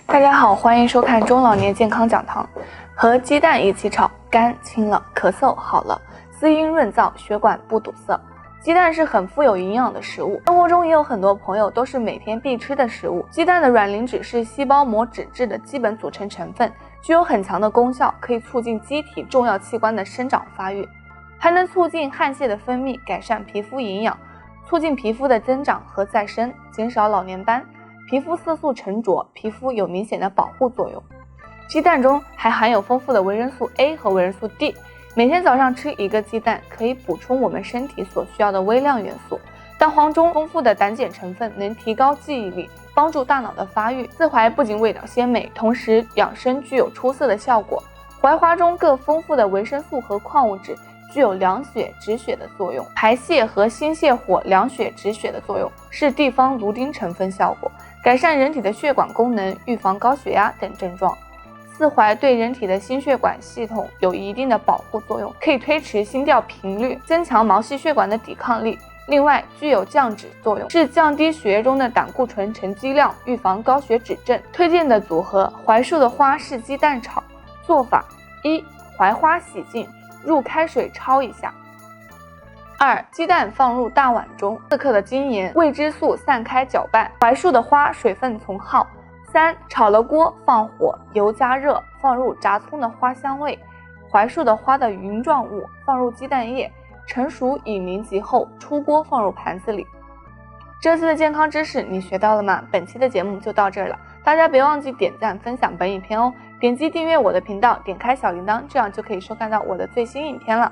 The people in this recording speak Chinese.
大家好，欢迎收看中老年健康讲堂。和鸡蛋一起炒，肝清了，咳嗽好了，滋阴润燥，血管不堵塞。鸡蛋是很富有营养的食物，生活中也有很多朋友都是每天必吃的食物。鸡蛋的卵磷脂是细胞膜脂质的基本组成成分，具有很强的功效，可以促进机体重要器官的生长发育，还能促进汗腺的分泌，改善皮肤营养，促进皮肤的增长和再生，减少老年斑，皮肤色素沉着，皮肤有明显的保护作用。鸡蛋中还含有丰富的维生素 A 和维生素 D， 每天早上吃一个鸡蛋可以补充我们身体所需要的微量元素。蛋黄中丰富的胆碱成分能提高记忆力，帮助大脑的发育。刺槐不仅味道鲜美，同时养生具有出色的效果。槐花中各丰富的维生素和矿物质具有凉血止血的作用，排泄和心泻火、凉血止血的作用，是地方芦丁成分效果，改善人体的血管功能，预防高血压等症状。刺槐对人体的心血管系统有一定的保护作用，可以推迟心跳频率，增强毛细血管的抵抗力。另外，具有降脂作用，是降低血液中的胆固醇沉积量，预防高血脂症。推荐的组合：槐树的花式鸡蛋炒。做法：一、槐花洗净，入开水焯一下。2. 鸡蛋放入大碗中，4克的精盐、味之素散开搅拌，槐树的花水分从耗。3. 炒了锅，放火，油加热，放入炸葱的花香味，槐树的花的云状物，放入鸡蛋液，成熟已凝集后出锅放入盘子里。这次的健康知识你学到了吗？本期的节目就到这儿了，大家别忘记点赞分享本影片哦，点击订阅我的频道，点开小铃铛，这样就可以收看到我的最新影片了。